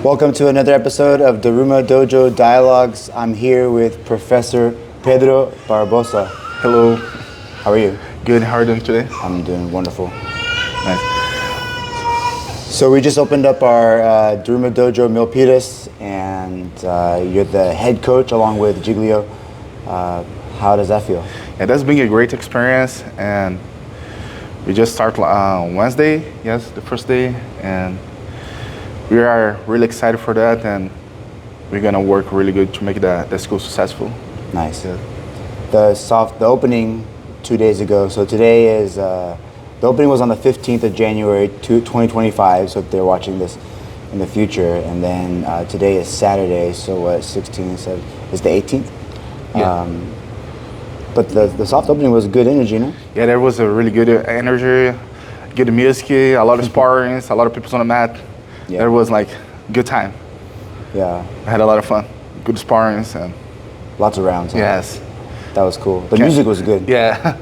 Welcome to another episode of Daruma Dojo Dialogues. I'm here with Professor Pedro Barbosa. Hello. How are you? Good. How are you doing today? I'm doing wonderful. Nice. So we just opened up our Daruma Dojo Milpitas, and you're the head coach along with Giglio. How does that feel? Yeah, that's been a great experience, and we just start Wednesday. Yes, the first day, and we are really excited for that, and we're gonna work really good to make the school successful. Nice. Yeah. The opening 2 days ago. So today is the opening was on the 15th of January 2025. So if they're watching this in the future, and then today is Saturday. So what? 16, 17 is the 18th. Yeah. But the soft opening was good energy, no? Yeah, there was a really good energy, good music, a lot of sparrings, a lot of people on the mat. Yeah. There was like good time. Yeah. I had a lot of fun, good sparrings, and Lots of rounds. Huh? yes. That was cool. The music was good. Yeah,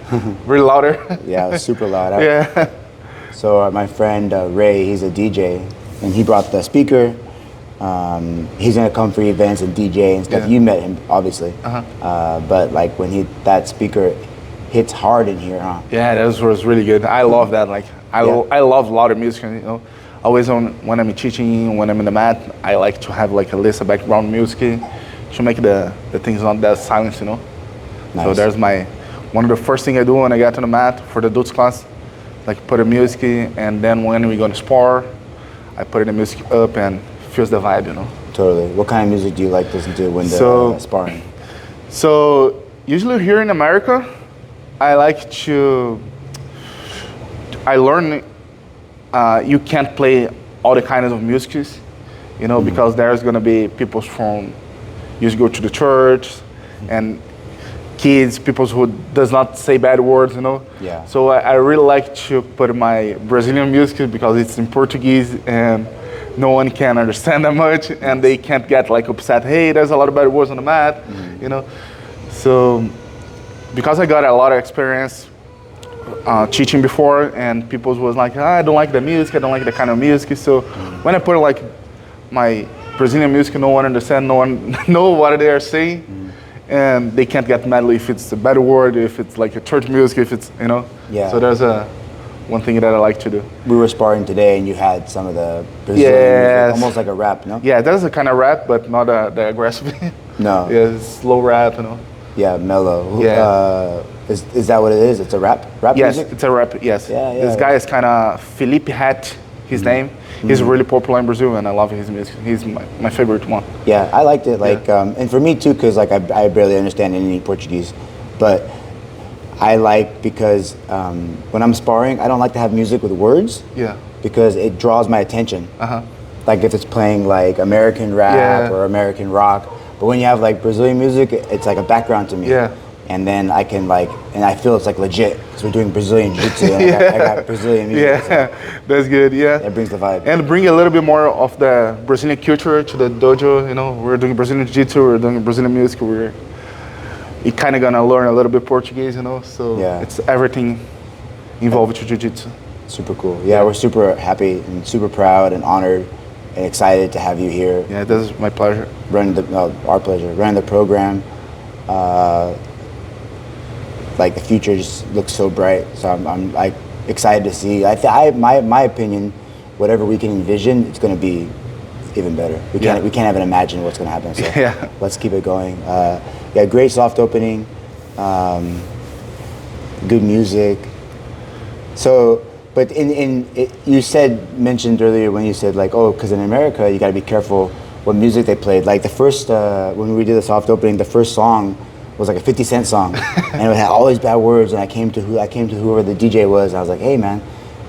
really louder. Yeah, it was super loud. Yeah. So my friend Ray, he's a DJ, and he brought the speaker. He's gonna come for events and DJ and stuff. Yeah. You met him, obviously. Uh-huh. But like when that speaker hits hard in here, huh? Yeah, that was really good. I love that. Like I love louder music. You know, always when I'm teaching, when I'm in the mat, I like to have like a list of background music to make the things not that silent. You know. Nice. So there's one of the first thing I do when I get to the mat for the adults class, like put the music, and then when we go to spar, I put the music up and feels the vibe. You know. Totally. What kind of music do you like to listen to when they're sparring? So usually here in America, I learn you can't play all the kinds of music, you know, because there's gonna be people from used to go to the church, and kids, people who does not say bad words, you know. Yeah. So I really like to put my Brazilian music because it's in Portuguese and no one can understand that much, and they can't get like upset. Hey, there's a lot of bad words on the mat, you know. So because I got a lot of experience teaching before, and people was like, I don't like the music, I don't like the kind of music. So when I put like my Brazilian music, no one understand, no one know what they are saying, and they can't get mad if it's a bad word, if it's like a church music, if it's, you know. Yeah. So there's one thing that I like to do. We were sparring today, and you had some of the Brazilian music, almost like a rap, no? Yeah, that's a kind of rap, but not the aggressive. No. Yeah, it's slow rap, you know. Yeah, mellow. Yeah. Is that what it is? It's a rap Yes, music? it's a rap, yes. Yeah. This guy is kind of Felipe Hat, his name. He's really popular in Brazil, and I love his music. He's my favorite one. Yeah, I liked it. Like, and for me too, because like I barely understand any Portuguese, but I like because when I'm sparring, I don't like to have music with words. Yeah. Because it draws my attention. Like if it's playing like American rap or American rock, but when you have like Brazilian music, it's like a background to me. Yeah. And then I can and I feel it's like legit because we're doing Brazilian jiu-jitsu, and I got Brazilian music. Yeah, So that's good. Yeah. that brings the vibe. And bring a little bit more of the Brazilian culture to the dojo. You know, we're doing Brazilian jiu-jitsu, we're doing Brazilian music. You kind of gonna learn a little bit Portuguese, you know. So it's everything involved to jiu-jitsu. Super cool. Yeah, we're super happy and super proud and honored and excited to have you here. Yeah, this is my pleasure. Our pleasure. Running the program. Like the future just looks so bright. So I'm like excited to see. My opinion, whatever we can envision, it's going to be even better. We can't even imagine what's going to happen. So let's keep it going. Great soft opening, good music. So, but you mentioned earlier when you said like, oh, because in America you got to be careful what music they played. Like the first when we did the soft opening, the first song was like a 50 Cent song, and it had all these bad words. And I came to whoever the DJ was, and I was like, hey man,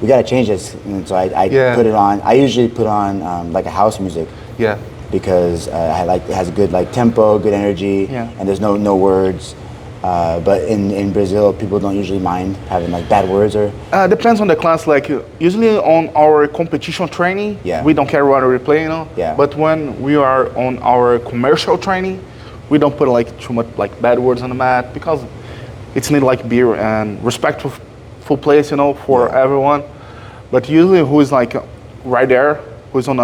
we got to change this. And so I put it on. I usually put on like a house music. Yeah. Because it has a good like tempo, good energy, and there's no words. But in Brazil, people don't usually mind having like bad words or. Depends on the class. Like usually on our competition training, we don't care what we play, you know. Yeah. But when we are on our commercial training, we don't put like too much like bad words on the mat because it's need like beer and respectful place, you know, for everyone. But usually, who is like right there, who's on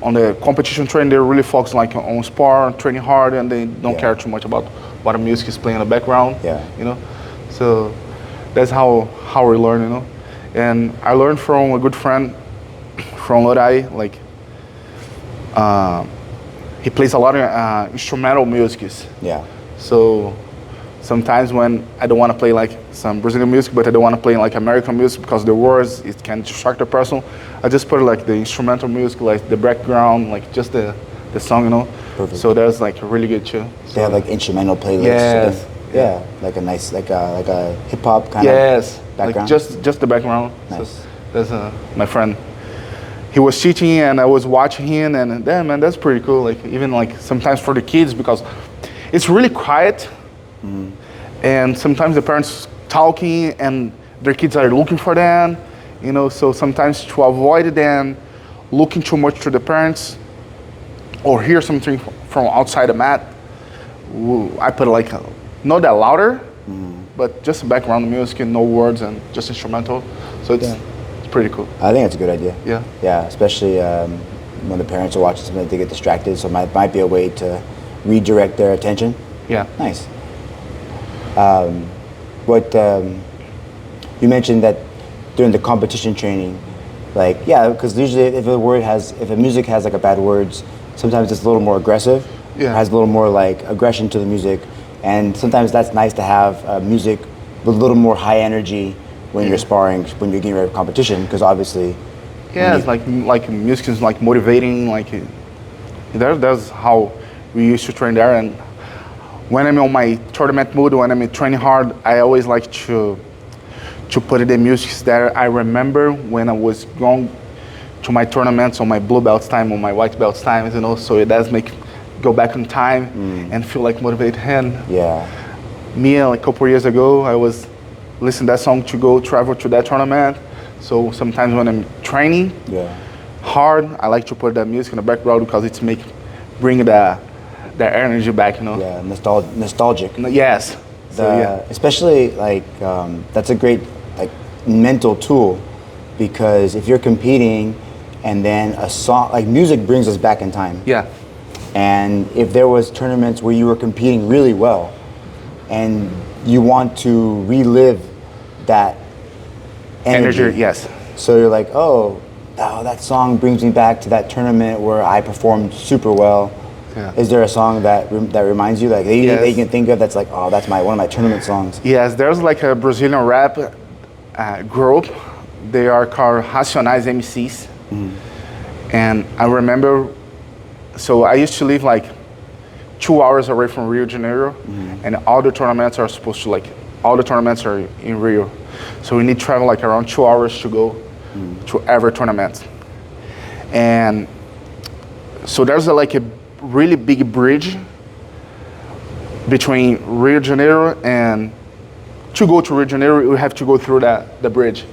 on the competition training, they're really focused like on spar, training hard, and they don't care too much about what the music is playing in the background. Yeah. You know, so that's how we learn. You know, and I learned from a good friend from Lodi. Like, he plays a lot of instrumental music. Yeah. So sometimes when I don't want to play like some Brazilian music, but I don't want to play like American music because the words, it can distract the person, I just put like the instrumental music, like the background, like just the song, you know. Perfect. So that's like really good too. They have like instrumental playlists. Yes. Yeah. Like a nice, like a hip hop kind Yes. of background. Like just the background. Nice. So that's my friend. He was teaching and I was watching him, and damn man, that's pretty cool. Like even like sometimes for the kids, because it's really quiet. And sometimes the parents talking and their kids are looking for them, you know, so sometimes to avoid them looking too much to the parents or hear something from outside the mat, I put like not that louder, but just background music and no words and just instrumental. So it's pretty cool. I think that's a good idea. Yeah. Yeah, especially when the parents are watching something, they get distracted, so it might be a way to redirect their attention. Yeah. Nice. You mentioned that during the competition training, like, yeah, because usually if a music has like a bad words, sometimes it's a little more aggressive. Yeah. Has a little more like aggression to the music, and sometimes that's nice to have music with a little more high energy when you're sparring, when you're getting ready for competition, because obviously. Yeah, it's like music is like motivating, like that's how we used to train there. And when I'm on my tournament mood, when I'm training hard, I always like to put the music that I remember when I was going to my tournaments on my blue belts time, on my white belts times, you know. So it does make go back in time and feel like motivated. And me, like a couple years ago, I was listening to that song to go travel to that tournament. So sometimes when I'm training hard, I like to put that music in the background because it's bring that energy back, you know. Yeah, nostalgic. Yes. Especially like that's a great like mental tool, because if you're competing and then a song like music brings us back in time. Yeah. And if there was tournaments where you were competing really well and you want to relive that energy. Yes. So you're like, oh, that song brings me back to that tournament where I performed super well. Yeah. Is there a song that reminds you, like that you can think of, that's like, oh, that's one of my tournament songs? Yes, there's like a Brazilian rap group. They are called Racionais MCs. And I remember, so I used to live like 2 hours away from Rio de Janeiro, and all the tournaments are supposed to all the tournaments are in Rio. So we need to travel like around 2 hours to go to every tournament. And so there's like a really big bridge between Rio de Janeiro, and to go to Rio de Janeiro, we have to go through the bridge.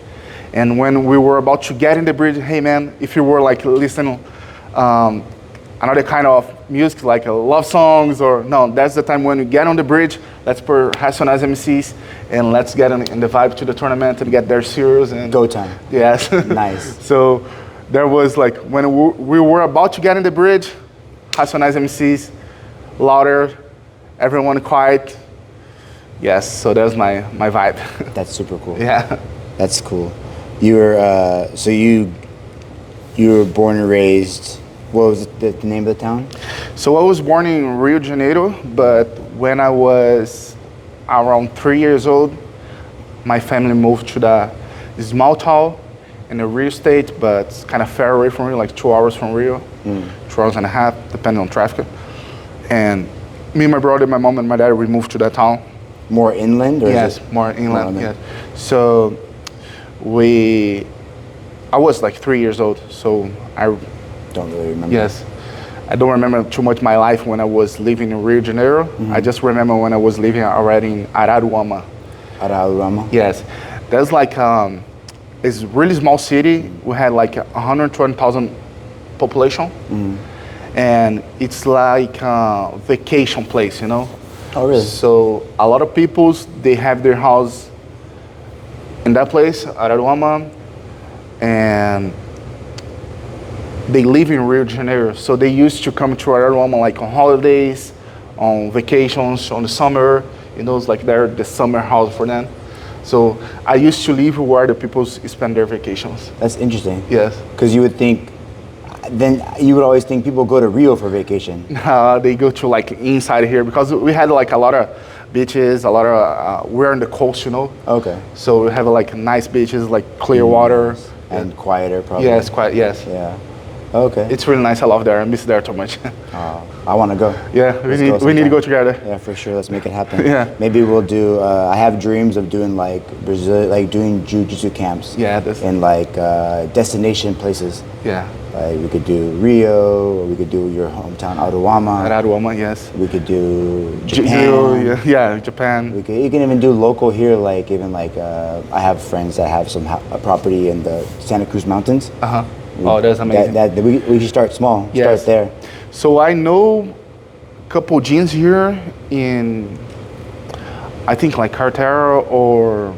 And when we were about to get in the bridge, hey man, if you were like listening another kind of music, like love songs, or no, that's the time when we get on the bridge, let's put Racionais MCs and let's get in the vibe to the tournament and get there serious. And go time. Yes. Nice. So there was like, when we were about to get in the bridge, Racionais MCs, louder, everyone quiet. Yes, so that's my vibe. That's super cool. Yeah. That's cool. You were born and raised, what was the name of the town? So I was born in Rio de Janeiro, but when I was around 3 years old, my family moved to the small town in the Rio state, but it's kind of far away from Rio, like 2 hours from Rio, 2 hours and a half, depending on traffic. And me, my brother, my mom, and my dad, we moved to that town. More inland? Or yes, more inland, yes. So I was like 3 years old, so I don't really remember. Yes. I don't remember too much my life when I was living in Rio de Janeiro. I just remember when I was living already in Araruama. Araruama? Yes. That's like, it's a really small city. We had like 120,000 population. And it's like a vacation place, you know? Oh, really? So a lot of people, they have their house in that place, Araruama. And they live in Rio de Janeiro, so they used to come to Araruama like on holidays, on vacations, on the summer. You know, it's like they're the summer house for them. So I used to live where the people spend their vacations. That's interesting. Yes. Because you would think, then you would always think people go to Rio for vacation. They go to like inside here because we had like a lot of beaches, a lot of, we're on the coast, you know. Okay. So we have like nice beaches, like clear water. And quieter, probably. Yes, quiet, yes. Yeah. Okay. It's really nice. I love there. I miss there too much. I want to go. Yeah, we need to go together. Yeah, for sure. Let's make it happen. Yeah. Maybe we'll do. I have dreams of doing like Brazil, like doing jiu-jitsu camps. Yeah, that's. In like destination places. Yeah. Like we could do Rio, or we could do your hometown Araruama. Araruama, yes. We could do Japan. Yeah, Japan. You can even do local here, like even like I have friends that have some property in the Santa Cruz Mountains. Oh, that's amazing. We should start small. Yes. Start there. So I know a couple gyms here in, I think like Cartera or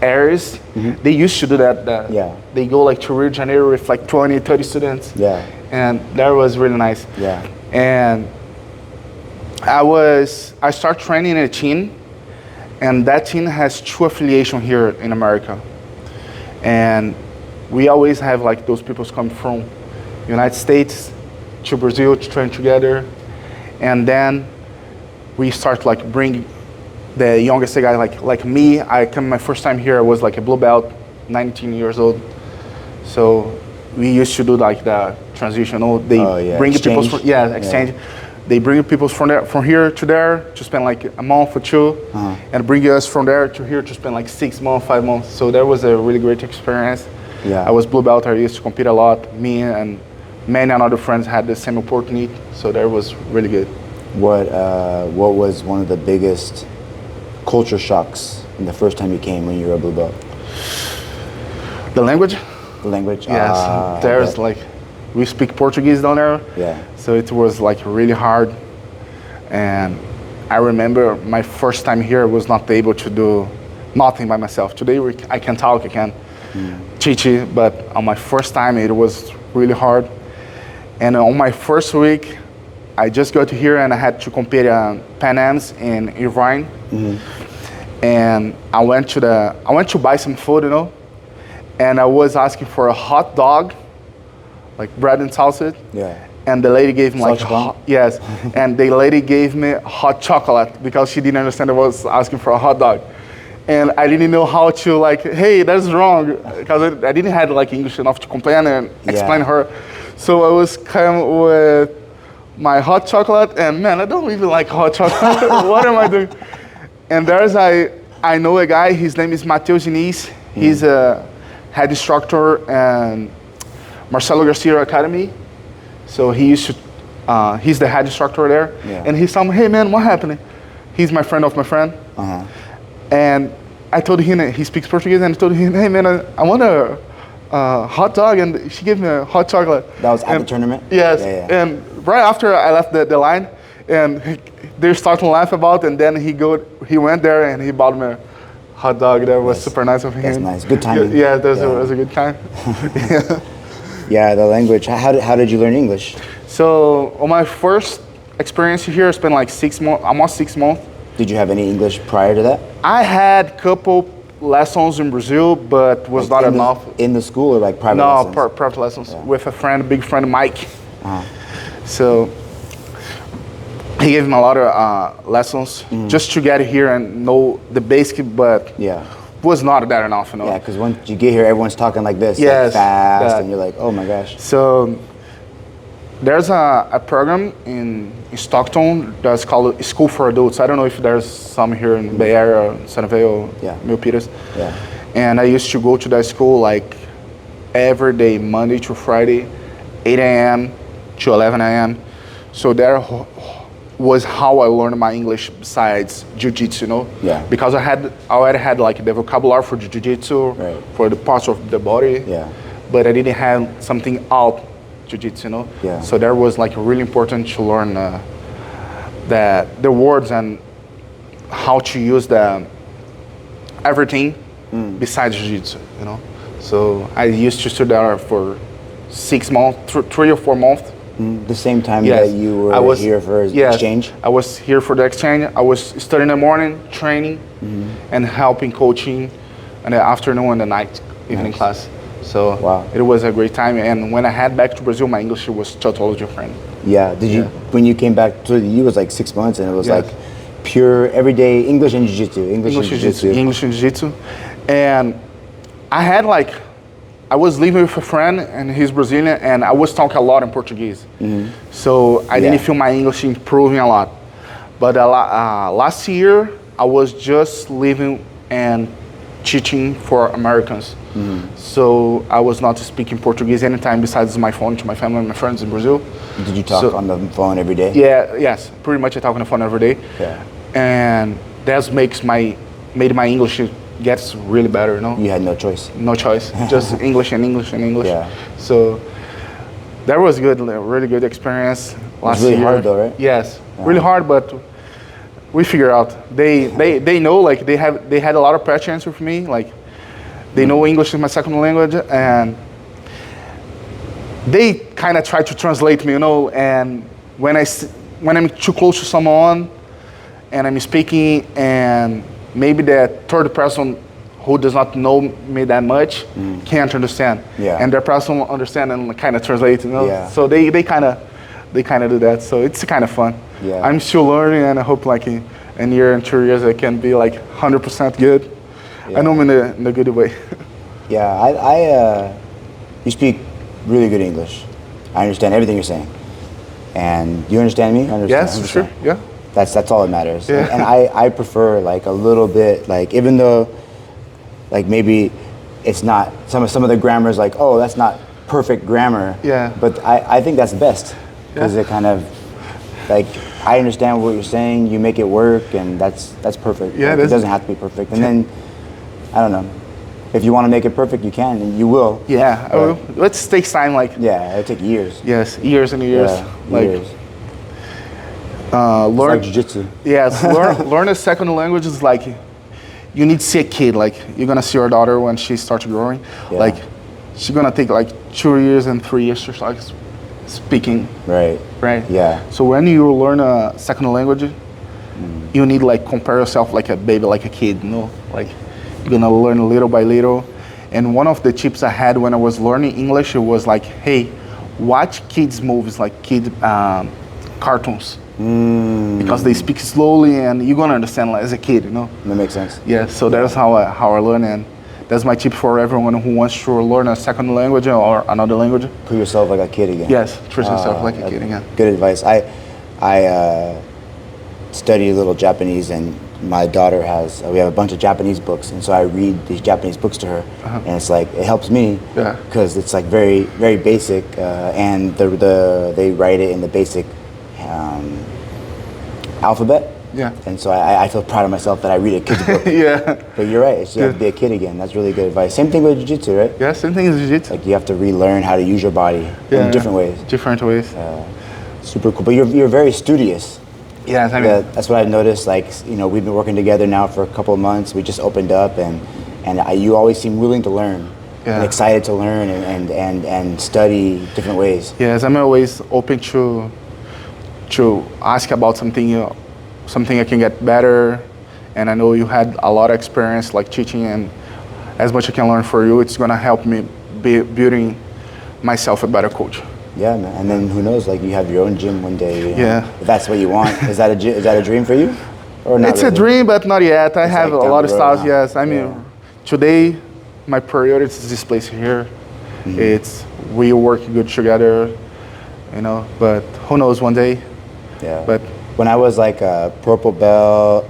Ares. They used to do that. Yeah. They go like to Rio de Janeiro with like 20, 30 students. Yeah. And that was really nice. Yeah. And I started training in a team, and that team has 2 affiliations here in America. And we always have like those people come from United States to Brazil to train together. And then we start like bring the youngest guy like me. I come my first time here, I was like a blue belt, 19 years old. So we used to do like the transitional. They bring people from, exchange. They bring people from here to there to spend like a month or 2, and bring us from there to here to spend like 6 months, 5 months. So that was a really great experience. Yeah. I was blue belt. I used to compete a lot. Me and many other friends had the same opportunity. So that was really good. What was one of the biggest culture shocks in the first time you came when you were a blue belt? The language. The language. Yes. There's like, we speak Portuguese down there. Yeah. So it was like really hard. And I remember my first time here was not able to do nothing by myself. Today I can talk, I can teach it, but on my first time it was really hard. And on my first week, I just got here and I had to compete Pan Ams in Irvine. And I went to buy some food, you know, and I was asking for a hot dog, like bread and sausage. Yeah. And the lady gave me yes, and the lady gave me hot chocolate because she didn't understand I was asking for a hot dog. And I didn't know how to like, hey, that's wrong, because I didn't have like English enough to complain and explain her. So I was kind of with my hot chocolate, and man, I don't even like hot chocolate. What am I doing? And I know a guy, his name is Matheus Diniz. He's a head instructor and Marcelo Garcia Academy. So he used to, he's the head instructor there. Yeah. And he's telling me, hey man, what happened? He's my friend of my friend. And I told him, he speaks Portuguese, and I told him, hey man, I want a hot dog, and she gave me a hot chocolate. That was at the tournament? Yes, and right after I left the line, and they started to laugh about, and then he went there and he bought me a hot dog. That was super nice of him. That's nice, good timing. Yeah, that was a good time. Yeah, the language. How did you learn English? So on my first experience here, I spent like 6 months, almost 6 months. Did you have any English prior to that? I had couple lessons in Brazil, but was like not enough. In the school or like private lessons? No, private lessons with a big friend, Mike. So he gave me a lot of lessons just to get here and know the basic, but was not that enough, you know. Yeah, because once you get here, everyone's talking like this, like fast, and you're like, oh my gosh. So there's a program in Stockton that's called School for Adults. I don't know if there's some here in Bay Area, Sunnyvale, Milpitas. Yeah. And I used to go to that school like every day, Monday to Friday, 8 a.m. to 11 a.m. So there was how I learned my English besides jiu-jitsu, you know? Yeah. Because I already had like the vocabulary for jiu-jitsu, for the parts of the body. Yeah. But I didn't have something out jiu-jitsu, you know? Yeah. So that was like really important to learn the words and how to use everything besides jiu-jitsu, you know? So I used to study there for 6 months, 3 or 4 months. The same time Yes. that you were I was here for yes, exchange? I was here for the exchange. I was studying in the morning, training, and helping coaching in the afternoon and the night, evening class. So Wow. it was a great time. And when I head back to Brazil, my English was totally different. Yeah. Did you, when you came back to the U, it was like 6 months and it was Yes. like pure everyday English and Jiu-Jitsu. English and Jiu-Jitsu. English and Jiu-Jitsu. And I had like, I was living with a friend and he's Brazilian and I was talking a lot in Portuguese. So I didn't feel my English improving a lot. But last year, I was just living and teaching for Americans. So I was not speaking Portuguese anytime besides my phone to my family and my friends in Brazil. Did you talk on the phone every day? Yeah, yes, pretty much I talk on the phone every day. Yeah. And that made my English gets really better, you know? You had no choice. No choice, just English and English and English. Yeah. So that was good, really good experience last really year. hard though, right? Yes, really hard, but we figure out. They know, like they had a lot of patience with me, like they know English is my second language, and they kind of try to translate me, you know. And when I'm too close to someone, and I'm speaking, and maybe the third person who does not know me that much can't understand, and the person will understand and kind of translate, you know. Yeah. So they kind of do that. So it's kind of fun. Yeah. I'm still learning, and I hope like in a year and 2 years I can be like 100% good. I know I'm in a good way. Yeah, you speak really good English. I understand everything you're saying. And you understand me? I understand. Yes, sure. Yeah. That's all that matters. Yeah. And I prefer like a little bit, like even though like maybe it's not, some of the grammar is like, oh, that's not perfect grammar. Yeah. But I think that's the best. Because it kind of, like, I understand what you're saying, you make it work, and that's perfect. Yeah, like, it doesn't have to be perfect. And then, I don't know, if you want to make it perfect, you can, and you will. Yeah, I will. It takes time, like. Yeah, it'll take years. Yes, years and years. Yeah, like, years. Learn. It's like jiu-jitsu. Yes, learn a second language is like, you need to see a kid, like, you're going to see your daughter when she starts growing. Yeah. Like, she's going to take like 2 years and 3 years to start speaking. Right. Right? Yeah. So when you learn a second language, you need like compare yourself like a baby, like a kid, you know? Like, you're gonna learn little by little. And one of the tips I had when I was learning English, it was like, hey, watch kids' movies, like kid cartoons. Because they speak slowly and you're gonna understand like, as a kid, you know? That makes sense. Yeah, so that's how I learn, and that's my tip for everyone who wants to learn a second language or another language. Put yourself like a kid again. Yes, treat yourself like a kid again. Good advice. I study a little Japanese, and my daughter has, we have a bunch of Japanese books, and so I read these Japanese books to her, and it's like, it helps me because it's like very, very basic, and they write it in the basic alphabet. Yeah. And so I feel proud of myself that I read a kid's book. Yeah. But you're right, you have to be a kid again. That's really good advice. Same thing with jiu-jitsu, right? Yeah, same thing as jiu-jitsu. Like you have to relearn how to use your body in different ways. Different ways. Super cool. But you're very studious. Yes, I mean, that's what I've noticed. Like, you know, we've been working together now for a couple of months. We just opened up, and you always seem willing to learn and excited to learn and study different ways. Yes, I'm always open to ask about something, something I can get better. And I know you had a lot of experience like teaching, and as much I can learn for you, it's gonna help me building myself a better coach. Yeah, man. And then who knows? Like you have your own gym one day. You know, yeah. If that's what you want, is that a dream for you, or not? It's really? a dream, but not yet. I have like a lot of styles. now. Yes, I mean, today my priority is this place here. It's we work good together, you know. But who knows? One day. Yeah. But when I was like a purple belt,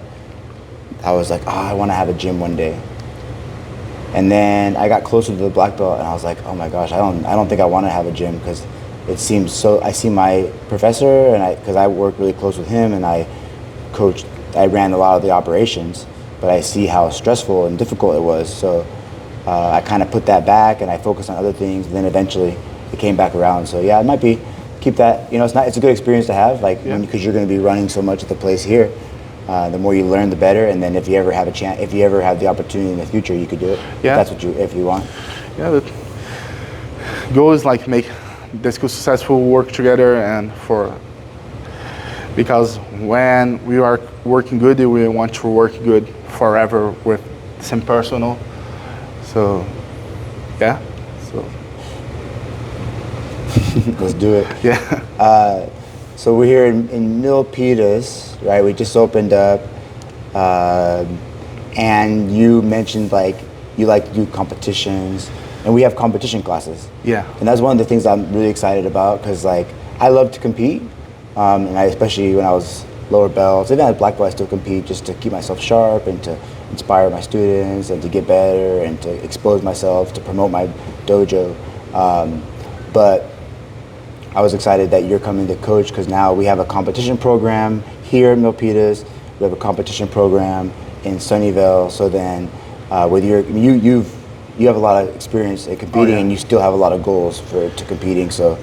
I was like, oh, I want to have a gym one day. And then I got closer to the black belt, and I was like, oh my gosh, I don't think I want to have a gym, because it seems so. I see my professor, and because I work really close with him, and I ran a lot of the operations, but I see how stressful and difficult it was. So I kind of put that back, and I focused on other things. And then eventually it came back around. So yeah, it might be. Keep that, you know, it's a good experience to have, like, because you're going to be running so much at the place here. The more you learn, the better. And then if you ever have a chance, if you ever have the opportunity in the future, you could do it. Yeah. If you want. Yeah, but goal is like make the school successful, work together, and because when we are working good, we want to work good forever with the same person. No? So yeah, so let's do it. Yeah. So we're here in Milpitas, right? We just opened up, and you mentioned like you like to do competitions, and we have competition classes. Yeah. And that's one of the things I'm really excited about, because like I love to compete, and especially when I was lower belts, even as black belt, I still compete just to keep myself sharp and to inspire my students and to get better and to expose myself, to promote my dojo. But I was excited that you're coming to coach, because now we have a competition program here in Milpitas. We have a competition program in Sunnyvale. So then, with you have a lot of experience at competing, and you still have a lot of goals to competing. So,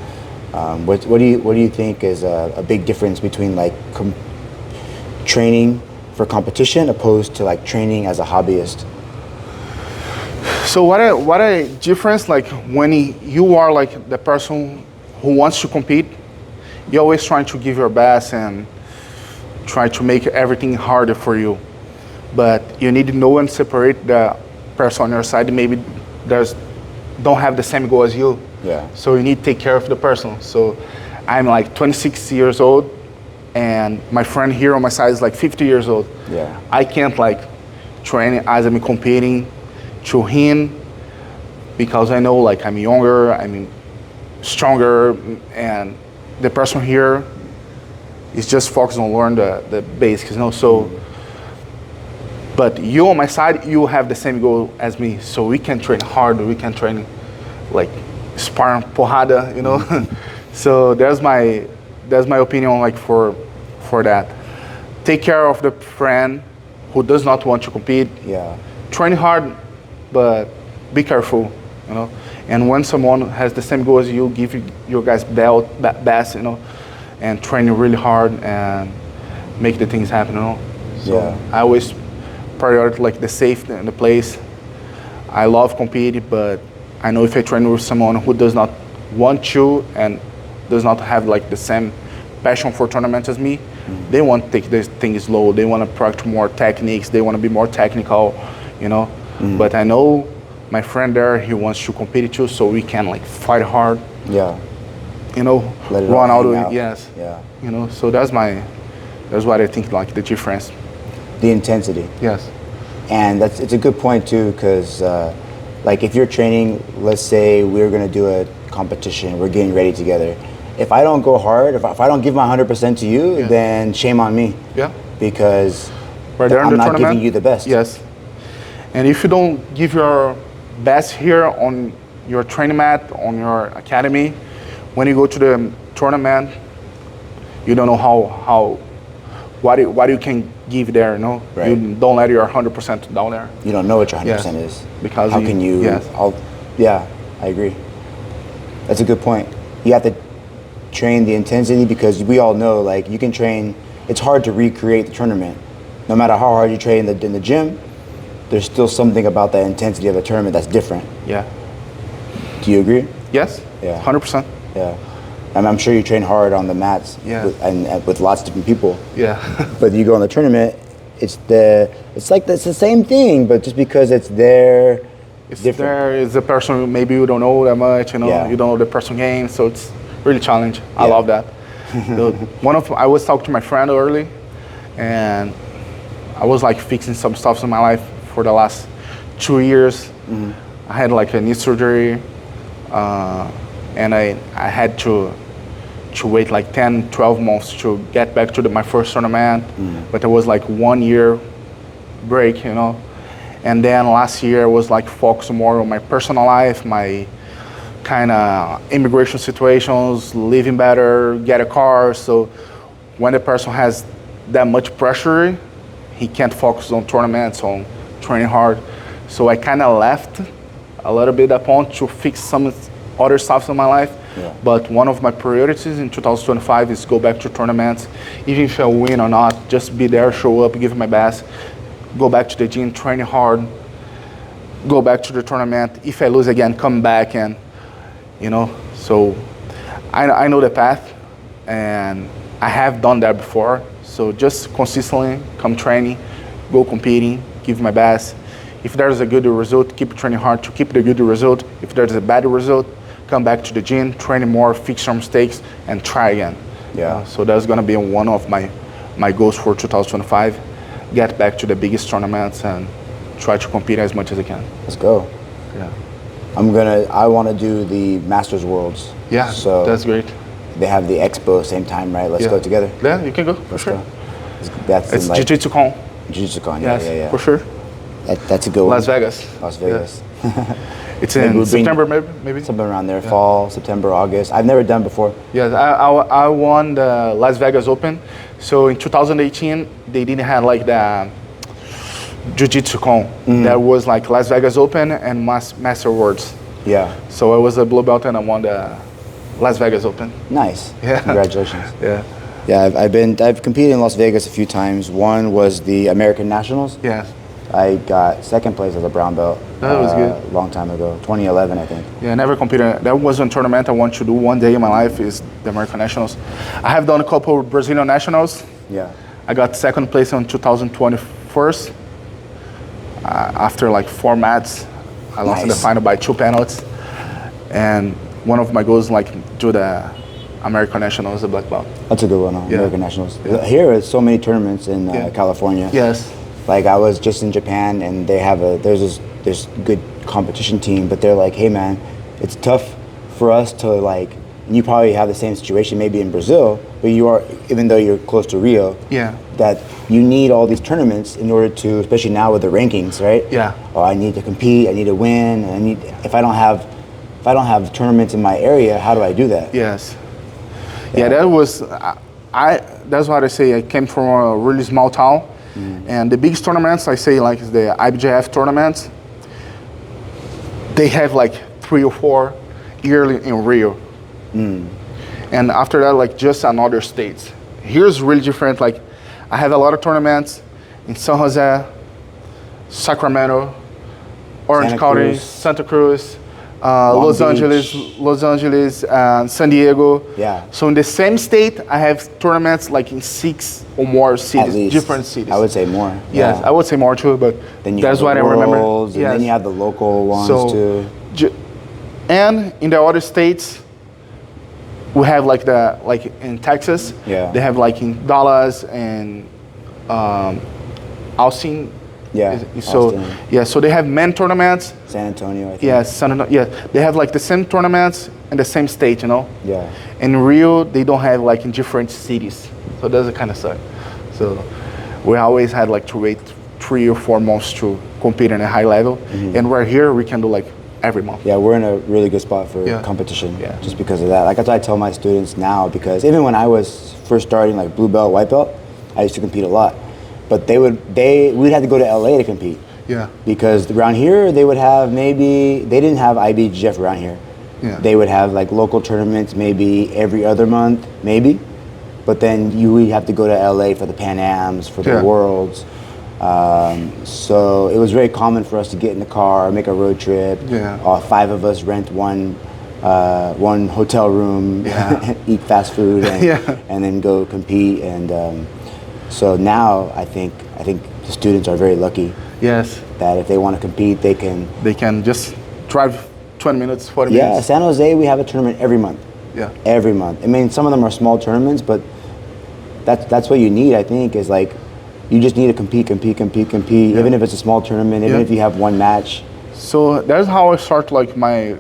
what do you think is a big difference between like training for competition opposed to like training as a hobbyist? So what a difference, like when you are like the person who wants to compete, you're always trying to give your best and try to make everything harder for you. But you need to know and separate the person on your side maybe don't have the same goal as you. Yeah. So you need to take care of the person. So I'm like 26 years old, and my friend here on my side is like 50 years old. Yeah. I can't like train as I'm competing to him, because I know like I'm younger, I'm stronger, and the person here is just focused on learn the basics, you know. So, but you on my side, you have the same goal as me, so we can train hard, we can train like sparring porrada, you know. So that's my opinion, like for that. Take care of the friend who does not want to compete. Yeah. Train hard, but be careful, you know. And when someone has the same goal as you, give your guys best, you know, and train really hard and make the things happen, you know. So Yeah. I always prioritize like the safety and the place. I love competing, but I know if I train with someone who does not want to and does not have like the same passion for tournaments as me, they want to take this thing slow. They want to practice more techniques. They want to be more technical, you know. But I know my friend there, he wants to compete too, so we can like fight hard. Yeah. You know, Let it run all out of hang it. out. Yes. Yeah. You know, so that's what I think like the difference. The intensity. Yes. And it's a good point too, because like if you're training, let's say we're gonna do a competition, we're getting ready together. If I don't go hard, if I don't give my 100% to you, Yeah. then shame on me. Yeah. Because Right there in I'm the not tournament, giving you the best. Yes. And if you don't give your best here on your training mat, on your academy, when you go to the tournament, you don't know what you can give there, you know? Right. You don't let your 100% down there. You don't know what your 100% Yes. is. Because how can you? Yes. Yeah, I agree. That's a good point. You have to train the intensity, because we all know like you can train. It's hard to recreate the tournament. No matter how hard you train in the gym, there's still something about the intensity of the tournament that's different. Yeah. Do you agree? Yes. Yeah. 100%. Yeah. And I'm sure you train hard on the mats. Yeah. With lots of different people. Yeah. But you go in the tournament, it's the same thing, but just because it's there, It's different. there is a person maybe you don't know that much, you know, Yeah. you don't know the person game, so it's really challenging. I Yeah. love that. I was talking to my friend early, and I was like fixing some stuff in my life for the last 2 years. I had like a knee surgery, and I had to wait like 10, 12 months to get back to my first tournament, but it was like 1 year break, you know. And then last year I was like focused more on my personal life, my kind of immigration situations, living better, get a car. So when a person has that much pressure, he can't focus on tournaments, on training hard. So I kind of left a little bit upon to fix some other stuff in my life. Yeah. But one of my priorities in 2025 is go back to tournaments, even if I win or not, just be there, show up, give my best, go back to the gym, train hard, go back to the tournament. If I lose again, come back and, you know. So I know the path, and I have done that before. So just consistently come training, go competing, give my best. If there's a good result, keep training hard to keep the good result. If there's a bad result, come back to the gym, train more, fix your mistakes, and try again. Yeah. So that's gonna be one of my goals for 2025. Get back to the biggest tournaments and try to compete as much as I can. Let's go. Yeah. I want to do the Masters Worlds. Yeah, so that's great. They have the expo same time, right? Let's Yeah. go together. Yeah, you can go, for sure. Go. That's It's in like Jiu-Jitsu Con. Jiu-Jitsu Con. Yes, Yeah. for sure. That's a good one. Las Vegas. Las Vegas. It's Maybe in we'll bring- September, maybe? Something around there, fall, September, August. I've never done before. Yes, I won the Las Vegas Open. So in 2018, they didn't have like the Jiu-Jitsu Con. That was like Las Vegas Open and Master Worlds. Yeah. So I was a blue belt and I won the Las Vegas Open. Nice. Yeah. Congratulations. Yeah. Yeah, I've competed in Las Vegas a few times. One was the American Nationals. Yeah. I got second place as a brown belt. That was good. A long time ago, 2011, I think. Yeah, I never competed. That was a tournament I want to do one day in my life is the American Nationals. I have done a couple of Brazilian Nationals. Yeah. I got second place in 2021. After like 4 mats, I lost in the Nice. final by 2 penalties. And one of my goals like do the American Nationals, a black belt. That's a good one, Yeah. American Nationals. Yeah. Here, there's so many tournaments in Yeah. California. Yes. Like I was just in Japan, and they have there's good competition team, but they're like, hey man, it's tough for us to like. And you probably have the same situation maybe in Brazil, but you are, even though you're close to Rio. Yeah. That you need all these tournaments in order to, especially now with the rankings, right? Yeah. Oh, I need to compete. I need to win. If I don't have tournaments in my area, how do I do that? Yes. Yeah, that was that's what I say. I came from a really small town, and the biggest tournaments I say like is the IBJJF tournaments. They have like 3 or 4 yearly in Rio, and after that like just another states. Here's really different. Like I have a lot of tournaments in San Jose, Sacramento, Orange Santa County, Cruz. Santa Cruz. Long Los Beach. Angeles, San Diego. Yeah. So in the same state, I have tournaments like in 6 or more cities, At least. different cities. I would say more. Yes, I would say more too, but Then you that's have what the I remember. Worlds, and then you have the local ones So, too. And in the other states, we have like in Texas, Yeah. they have like in Dallas and Austin. Yeah, So Austin. yeah, so they have men tournaments. San Antonio, I think. Yes, they have like the same tournaments in the same state, you know. Yeah. In Rio, they don't have like in different cities, so that's kind of suck. So we always had like to wait 3 or 4 months to compete at a high level, and we're here, we can do like every month. Yeah, we're in a really good spot for Yeah. competition. Yeah. Just because of that. Like that's what I tell my students now, because even when I was first starting like blue belt, white belt, I used to compete a lot. But we'd have to go to LA to compete. Yeah. Because around here they would have they didn't have IBJJF around here. Yeah. They would have like local tournaments maybe every other month, maybe. But then you would have to go to LA for the Pan Ams, for the Yeah. Worlds. So it was very common for us to get in the car, make a road trip. Yeah. 5 of us rent one hotel room, Yeah. eat fast food, and, Yeah. and then go compete. And so now I think the students are very lucky Yes, that if they want to compete, they can. they can just drive 20 minutes, 40 Yeah, minutes. San Jose, we have a tournament every month. Yeah. Every month. I mean, some of them are small tournaments, but that's what you need, I think, is like, you just need to compete, Yeah. even if it's a small tournament, even Yeah. if you have one match. So that's how I start like my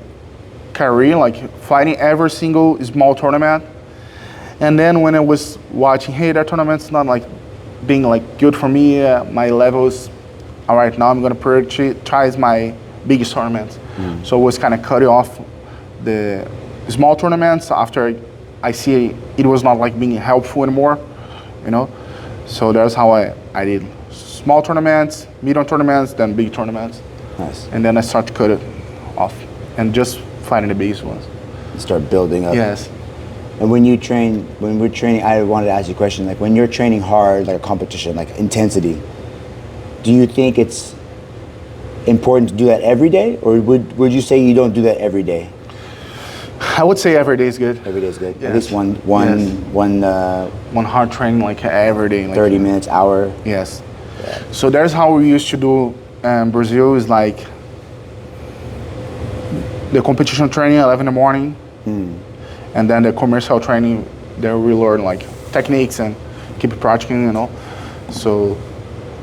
career, like fighting every single small tournament. And then when I was watching, hey, that tournament's not like being like good for me, my levels, all right, now I'm gonna prioritize my biggest tournaments. So I was kind of cutting off the small tournaments after I see it was not like being helpful anymore, you know? So that's how I did small tournaments, medium tournaments, then big tournaments. Nice. And then I start to cut it off and just fighting the biggest ones. Start building up. Yes. And when we're training, I wanted to ask you a question, like when you're training hard, like a competition, like intensity, do you think it's important to do that every day? Or would you say you don't do that every day? I would say every day is good. Every day is good. Yes. At least one One hard training like every day. Like, 30 minutes, hour. Yes. Yeah. So that's how we used to do Brazil is like the competition training 11 in the morning, and then the commercial training. There we learn like techniques and keep practicing, you know. So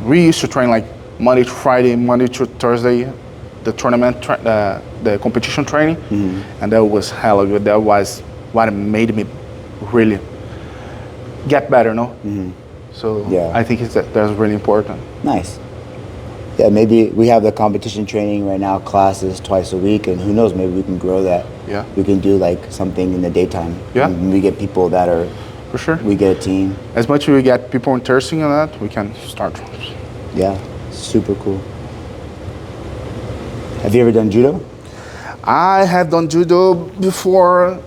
we used to train like Monday to Friday, Monday to Thursday, the tournament, the competition training, and that was hella good. That was what made me really get better, no? So Yeah. I think that's really important. Nice. Yeah, maybe we have the competition training right now, classes twice a week, and who knows, maybe we can grow that. Yeah. We can do like something in the daytime. Yeah. And we get people that are, For sure. we get a team. As much as we get people interested in that, we can start. Yeah, super cool. Have you ever done judo? I have done judo before.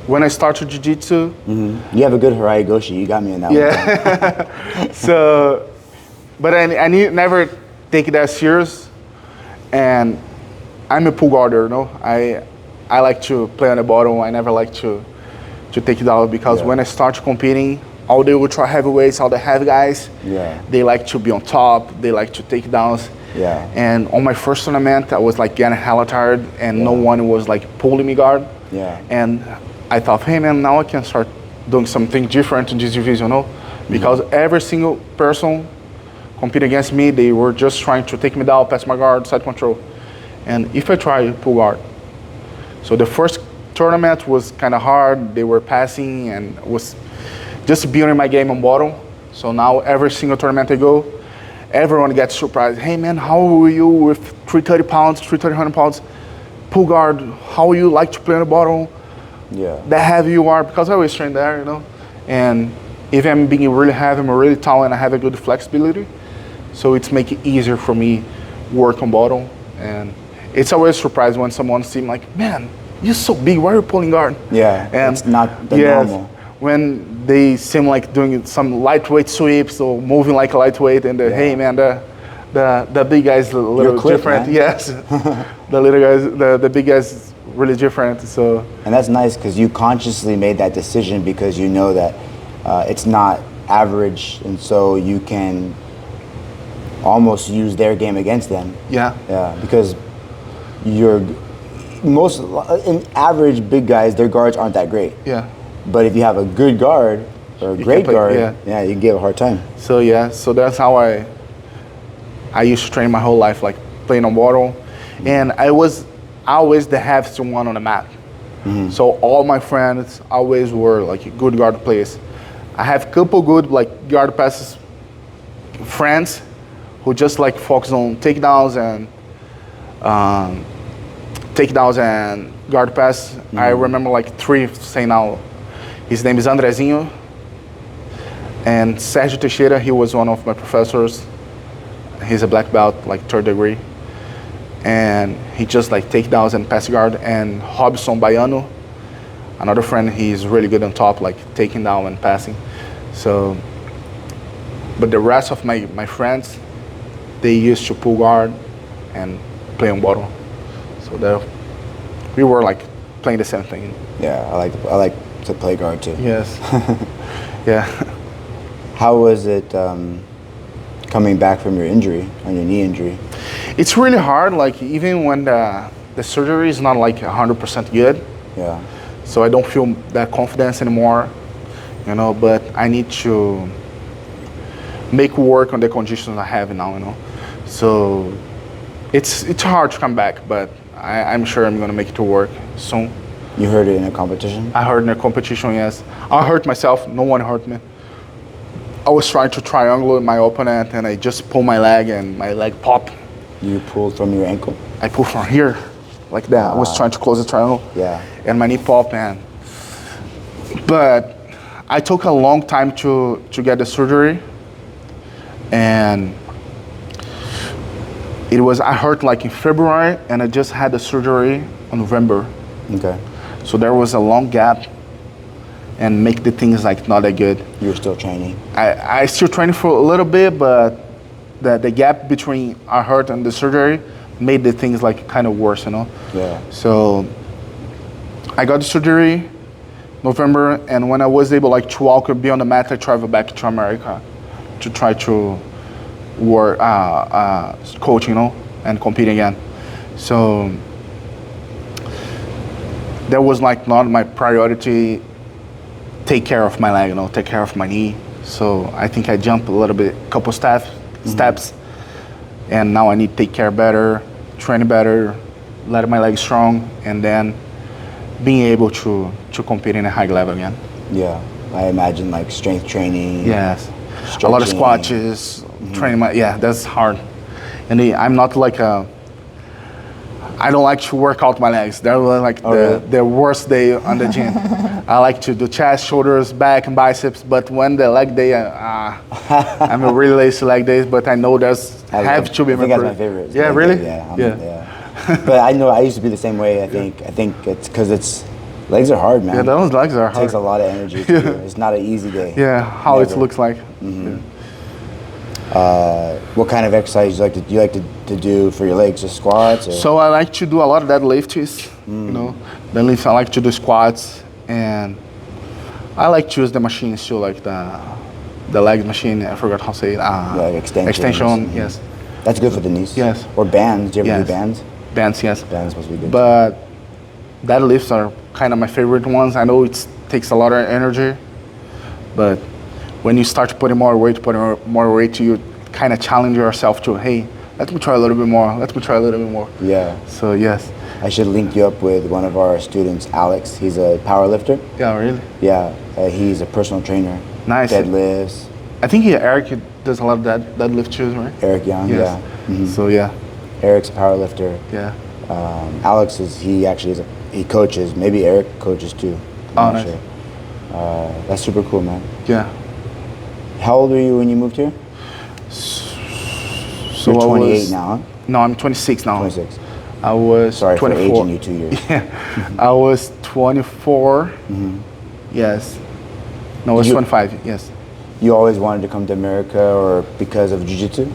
When I started jiu-jitsu. You have a good Harai Goshi. You got me in that one. Yeah. So, but I never take it as serious. And I'm a pull guarder, you know. I like to play on the bottom. I never like to take it out because when I start competing, all the ultra heavyweights, all the heavy guys, they like to be on top. They like to take downs. Yeah. And on my first tournament, I was like getting hella tired, and no one was like pulling me guard. Yeah. And I thought, hey man, now I can start doing something different in this division, you know? Because every single person competing against me, they were just trying to take me down, pass my guard, side control. And if I try, pull guard. So the first tournament was kind of hard. They were passing and was just building my game on bottom. So now every single tournament I go, everyone gets surprised. Hey man, how are you with 330 pounds, 300 pounds, pull guard? How you like to play on the bottom? Yeah. That heavy you are, because I always train there, you know. And if I'm being really heavy, I'm really tall, and I have a good flexibility, so it's making it easier for me work on bottom. And it's always surprised when someone sees like, man, you're so big, why are you pulling guard? Yeah, and it's not the normal. When they seem like doing some lightweight sweeps or moving like a lightweight, and hey man, the big guy's a little quick, different. Man. Yes, the little guys, the big guys really different. So and that's nice because you consciously made that decision because you know that it's not average, and so you can almost use their game against them. Yeah. Yeah, because most in average big guys, their guards aren't that great. Yeah. But if you have a good guard or a great guard, yeah, you can give a hard time. So yeah, so that's how I used to train my whole life, like playing on bottom, and I was always the heaviest one on the mat. So all my friends always were like good guard players. I have a couple good like guard passes friends who just like focus on takedowns and guard pass. I remember like three saying now. His name is Andrezinho, and Sergio Teixeira, he was one of my professors. He's a black belt, like 3rd degree. And he just like takedowns and pass guard. And Robson Baiano, another friend, he's really good on top, like taking down and passing. So, but the rest of my friends, they used to pull guard and play on bottom. So we were like playing the same thing. Yeah, I like to play guard too. Yes. Yeah. How was it coming back from your injury, on your knee injury? It's really hard, like even when the surgery is not like 100% good. Yeah. So I don't feel that confidence anymore, you know, but I need to make work on the conditions I have now, you know. So it's hard to come back, but I'm sure I'm gonna make it to work soon. You heard it in a competition? I heard in a competition, yes. I hurt myself, no one hurt me. I was trying to triangle my opponent and I just pulled my leg and my leg popped. You pulled from your ankle? I pulled from here, like that. I was trying to close the triangle. Yeah. And my knee popped, man. But I took a long time to get the surgery. And I hurt like in February and I just had the surgery in November. Okay. So there was a long gap and make the things like not that good. You were still training? I still training for a little bit, but the gap between I hurt and the surgery made the things like kind of worse, you know? Yeah. So I got the surgery November, and when I was able like to walk or be on the mat, I traveled back to America to try to work, coach, and compete again. So that was like not my priority. Take care of my leg, take care of my knee. So I think I jumped a little bit, couple steps, and now I need to take care better, train better, let my legs strong, and then being able to compete in a high level again. Yeah, I imagine like strength training. Yes, a lot of squats, training that's hard. And I'm not like I don't like to work out my legs. That was like the worst day on the gym. I like to do chest, shoulders, back, and biceps. But when the leg day, I'm a really lazy leg days. But I know have to be. I think that's my favorite. Yeah, really? Yeah. But I know I used to be the same way. I think it's because legs are hard, man. Yeah, those legs are hard. It takes a lot of energy to do. It's not an easy day. Yeah, how it looks like. Mm-hmm. What kind of exercise do you like to do for your legs? Just squats? Or? So I like to do a lot of deadlifts. Deadlifts. I like to do squats, and I like to use the machines too, like the leg machine. I forgot how to say it. Like extension. Mm-hmm. Yes. That's good for the knees. Yes. Or bands. Do you ever do bands? Bands, yes. Bands must be good. But deadlifts are kind of my favorite ones. I know it takes a lot of energy, but when you start putting more weight, you kind of challenge yourself to, hey, let me try a little bit more. Yeah. So yes. I should link you up with one of our students, Alex. He's a power lifter. Yeah, really? Yeah, he's a personal trainer. Nice. Deadlifts. I think Eric does a lot of deadlift too, right? Eric Young, yes. Yeah. Mm-hmm. So yeah. Eric's a power lifter. Yeah. Alex he coaches. Maybe Eric coaches too. I'm not nice. Sure. That's super cool, man. Yeah. How old were you when you moved here? So you're 28 now, huh? No, I'm 26 now. 26. I was Sorry 24. for aging you 2 years. Yeah. I was 24. Mm-hmm. Yes. No, I was 25. Yes. You always wanted to come to America, or because of jiu-jitsu?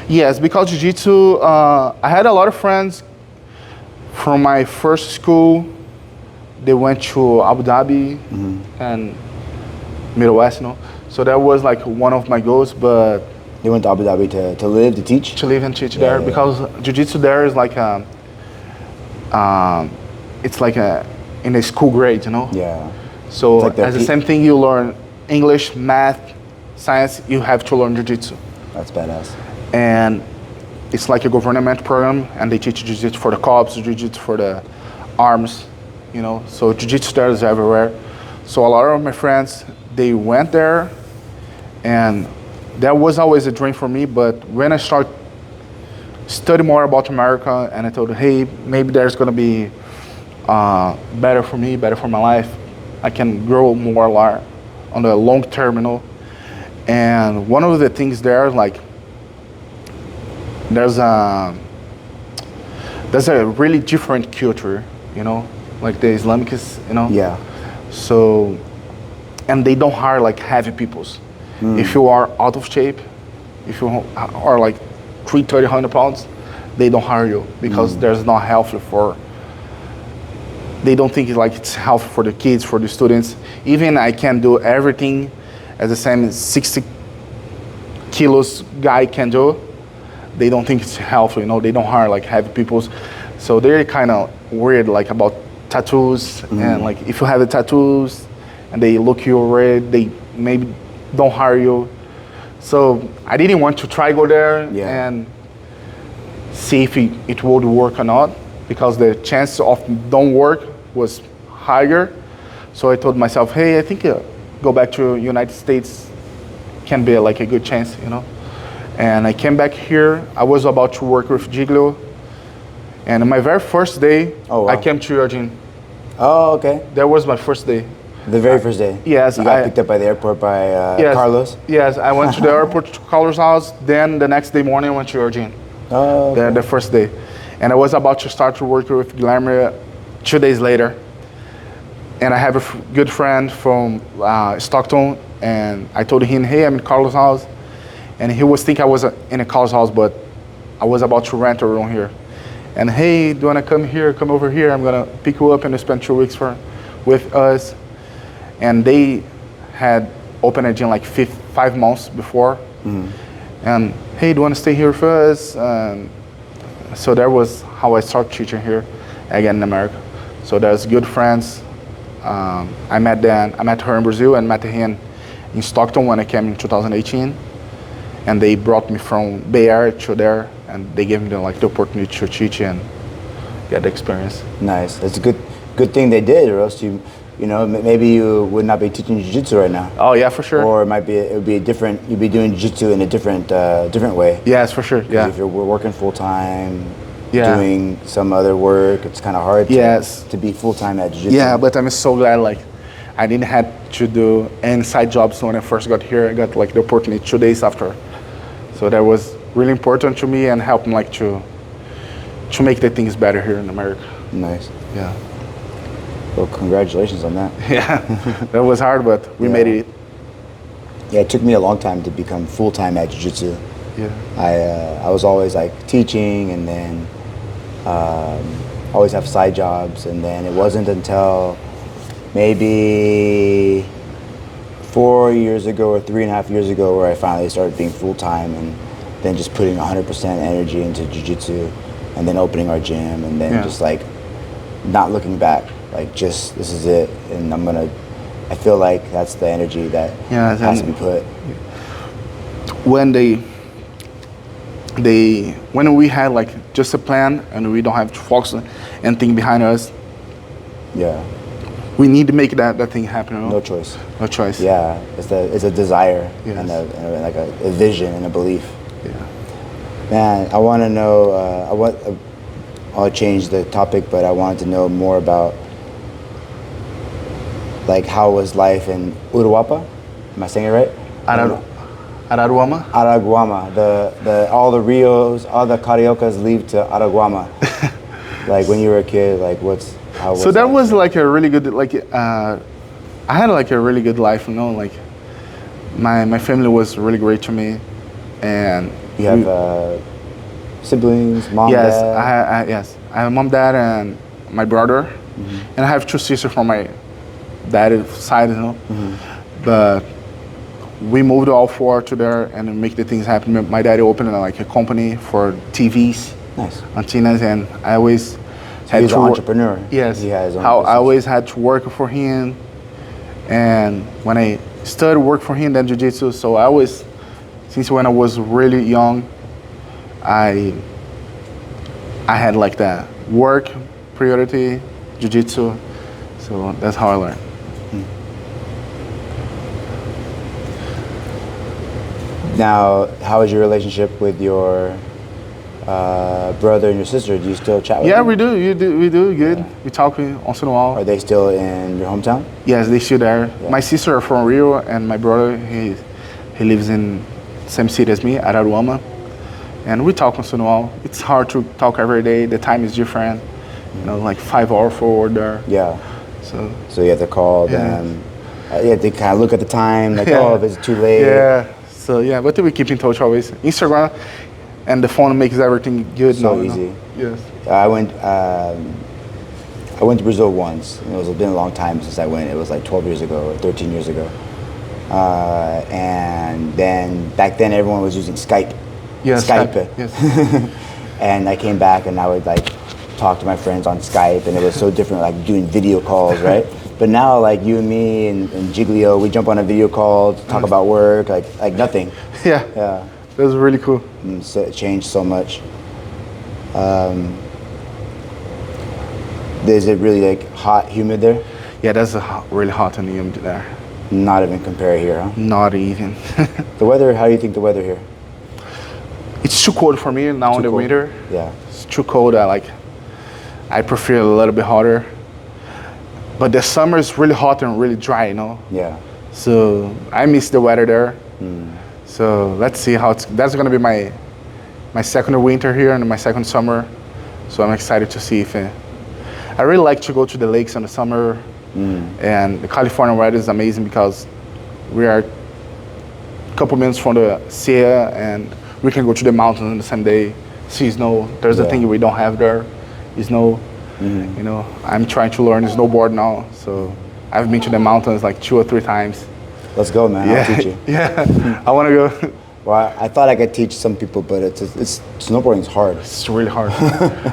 Yes, because jiu-jitsu, I had a lot of friends from my first school. They went to Abu Dhabi and Middle West, So that was like one of my goals, but... You went to Abu Dhabi to live, to teach? To live and teach there, because jiu-jitsu there is like it's like in a school grade, Yeah. So like as the same thing, you learn English, math, science, you have to learn jiu-jitsu. That's badass. And it's like a government program, and they teach jiu-jitsu for the cops, jiu-jitsu for the arms, So jiu-jitsu there is everywhere. So a lot of my friends, they went there, and that was always a dream for me. But when I started studying more about America, and I thought, hey, maybe there's gonna be better for me, better for my life. I can grow more on the long term, And one of the things there, like, there's a really different culture, like the Islamic is, Yeah. So, and they don't hire like heavy peoples. If you are out of shape, if you are like 300 pounds, they don't hire you because there's not healthy they don't think it's healthy for the kids, for the students. Even I can do everything as the same 60 kilos guy can do. They don't think it's healthy, They don't hire like heavy peoples. So they're kind of weird like about tattoos and like if you have the tattoos and they look you red, they maybe don't hire you. So I didn't want to try go there and see if it would work or not, because the chance of don't work was higher. So I told myself, hey, I think go back to United States can be like a good chance, And I came back here. I was about to work with Giglio, and on my very first day, I came to Eugene. Oh, okay. That was my first day. The very first day? Yes. You got picked up by the airport by Carlos? Yes, I went to the airport to Carlos' house. Then the next day morning, I went to Eugene. Oh, okay. The first day. And I was about to start to work with Guilherme 2 days later. And I have a good friend from Stockton, and I told him, hey, I'm in Carlos' house. And he was thinking I was in a Carlos' house, but I was about to rent a room here. And hey, do you want to come over here? I'm going to pick you up and spend 2 weeks with us, and they had opened a gym like 5 months before. And hey, do you want to stay here with us? So that was how I started teaching here again in America. So there's good friends. I met her in Brazil and met him in Stockton when I came in 2018. And they brought me from Bay Area to there, and they gave me the opportunity to teach and get the experience. Nice. That's a good thing they did, or else maybe you would not be teaching jiu-jitsu right now. Oh yeah, for sure. Or it would be a different. You'd be doing jiu-jitsu in a different way. Yes, for sure. Yeah. If you're working full time, yeah, doing some other work, it's kind of hard. To be full time at jiu-jitsu. Yeah, but I'm so glad. I didn't have to do any side jobs when I first got here. I got the opportunity 2 days after, so that was really important to me and helped me to make the things better here in America. Nice. Yeah. Well, congratulations on that. Yeah, that was hard, but we made it. Yeah, it took me a long time to become full time at jiu-jitsu. Yeah. I was always teaching, and then always have side jobs, and then it wasn't until maybe 4 years ago or 3.5 years ago where I finally started being full time, and then just putting 100% energy into jiu-jitsu, and then opening our gym, and then just not looking back. This is it, and I feel like that's the energy that has to be put. When when we had just a plan and we don't have to focus and think behind us, we need to make that thing happen. No choice. No choice. Yeah, it's a desire and a vision and a belief. Yeah. Man, I want to know. I'll change the topic, but I wanted to know more about how was life in Uruapa? Am I saying it right? Araruama? Araguama. All the Rios, all the Cariocas leave to Araguama. When you were a kid, how was so that was a really good, I had a really good life, my family was really great to me, and you have siblings, mom, dad? Yes, I have a mom, dad, and my brother, and I have 2 sisters from my dad's side, but we moved all 4 to there and make the things happen. My daddy opened a company for TVs, antennas, and I always had he's to an entrepreneur. Yes, he has his own I business. always had to work for him, and when I started work for him, then jiu-jitsu. So I always, since when I was really young, I had that work priority, jiu-jitsu. So that's how I learned. Now, how is your relationship with your brother and your sister? Do you still chat with them? Yeah, we do good. We talk once in a while. Are they still in your hometown? Yes, they still there. Yeah. My sister are from Rio, and my brother, he lives in same city as me, Araruama. And we talk once in a while. It's hard to talk every day. The time is different. 5 hours forward there. Yeah. So you have to call them. They kind of look at the time, if it's too late. Yeah. So but we keep in touch always. Instagram and the phone makes everything good. So easy. Yes. I went to Brazil once. It's been a long time since I went. It was 12 years ago or 13 years ago. And then back then everyone was using Skype. Yes. Skype. Yes. And I came back and I would talk to my friends on Skype, and it was so different, doing video calls, right? But now, you and me and Giglio, we jump on a video call to talk about work, like nothing. Yeah. Yeah. That was really cool. So it changed so much. Is it really hot, humid there? Yeah, that's really hot and humid there. Not even compare here, huh? Not even. The weather, how do you think the weather here? It's too cold for me now in the winter. Yeah. It's too cold. I prefer a little bit hotter. But the summer is really hot and really dry, Yeah. So I miss the weather there. So let's see how that's gonna be my second winter here and my second summer. So I'm excited to see if I really like to go to the lakes in the summer. And the California weather is amazing because we are a couple minutes from the sea, and we can go to the mountains on the same day, see snow. There's a thing we don't have there, is snow. You know, I'm trying to learn snowboard now, so I've been to the mountains like 2 or 3 times. Let's go, man. I'll teach you. Yeah, I want to go. Well, I thought I could teach some people, but it's snowboarding's hard. It's really hard.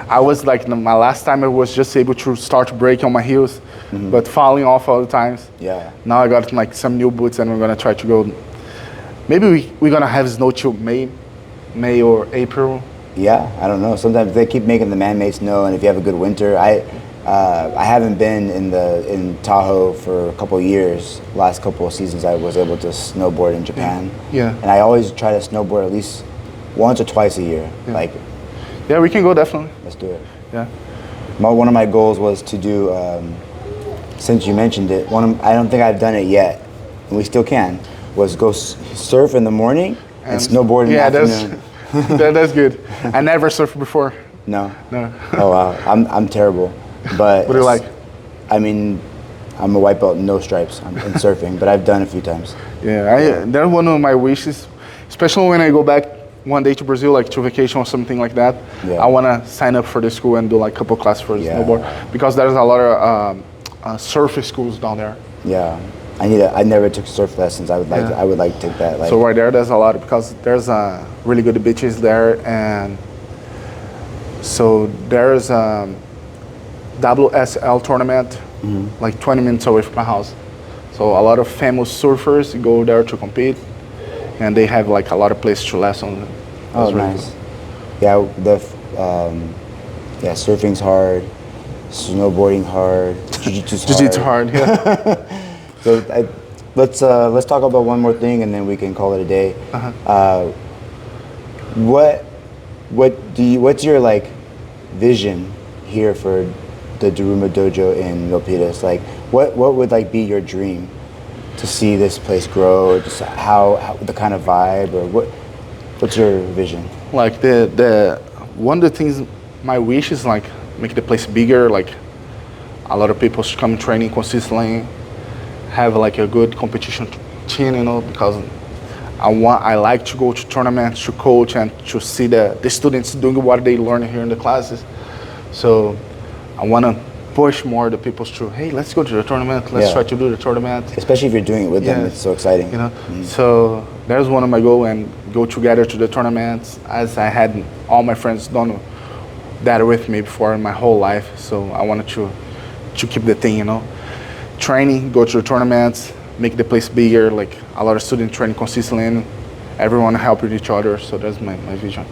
I was like, my last time I was just able to start braking on my heels, but falling off all the times. Yeah. Now I got like some new boots and we're gonna try to go. Maybe we're gonna have snow till May or April. Yeah, I don't know. Sometimes they keep making the man-made snow, and if you have a good winter, I haven't been in Tahoe for a couple of years. Last couple of seasons, I was able to snowboard in Japan. Yeah. And I always try to snowboard at least once or twice a year. Yeah. Like, Yeah, we can go definitely. let's do it. Yeah. One of my goals was to do, since you mentioned it, I don't think I've done it yet, and we still can, was go surf in the morning and snowboard in the afternoon. That's good. I never surfed before. No. No. Oh wow, I'm terrible. But What do you like? I mean, I'm a white belt, no stripes. I'm in surfing, but I've done it a few times. Yeah, that's one of my wishes, especially when I go back one day to Brazil, like to vacation or something like that. Yeah. I want to sign up for the school and do like a couple classes for snowboard, because there's a lot of surf schools down there. Yeah, I never took surf lessons. I would like to take that. Like, So right there's a lot, because there's really good beaches there, and so there's WSL tournament like 20 minutes away from my house. So a lot of famous surfers go there to compete, and they have like a lot of places to lesson. oh, Really nice. Yeah, surfing's hard, snowboarding hard, jiu-jitsu's hard. Jiu-jitsu hard, yeah. So let's talk about one more thing, and then we can call it a day. What's your like vision here for the Daruma Dojo in Milpitas? Like, what would like be your dream to see this place grow? Just how the kind of vibe, or what's your vision? Like the one of the things, my wish is like make the place bigger, like a lot of people should come training consistently, have like a good competition team, you know, because I like to go to tournaments to coach and to see the students doing what they learn here in the classes. So I want to push more the people to, hey, let's go to the tournament, let's try to do the tournament. Especially if you're doing it with them, it's so exciting. You know, so there's one of my goals, and go together to the tournaments, as I had all my friends done that with me before in my whole life. So I wanted to keep the thing, you know, training, go to the tournaments, make the place bigger, like a lot of students training consistently, and everyone helping each other. So that's my vision.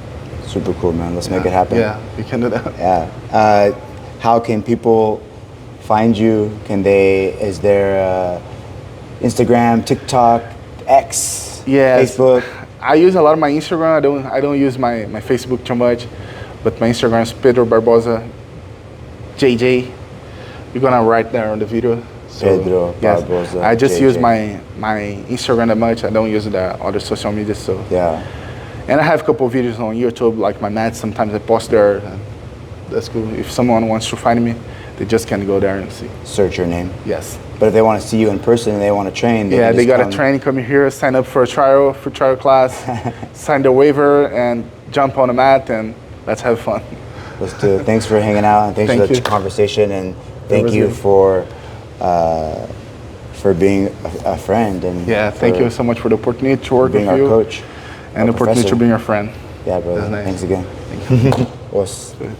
Super cool, man. Let's make it happen. Yeah, we can do that. Yeah. How can people find you? Is there Instagram, TikTok, X, Facebook? I use a lot of my Instagram. I don't use my Facebook too much, but my Instagram is Pedro Barbosa JJ. You're gonna write there on the video. So, Pedro Barbosa. I just JJ. use my Instagram that much. I don't use the other social media. So yeah. And I have a couple of videos on YouTube, like my mats. Sometimes I post there. And that's cool. If someone wants to find me, they just can go there and see. Search your name. Yes. But if they want to see you in person and they want to train, they got to train, come here, sign up for a trial class, sign the waiver, and jump on the mat, and let's have fun. Let's do it. Thanks for hanging out, and thanks for the conversation, and thank you for being a friend. And thank you so much for the opportunity to work with you. Being our coach. And the opportunity to be your friend. Yeah, brother. Nice. Thanks again. Thank you.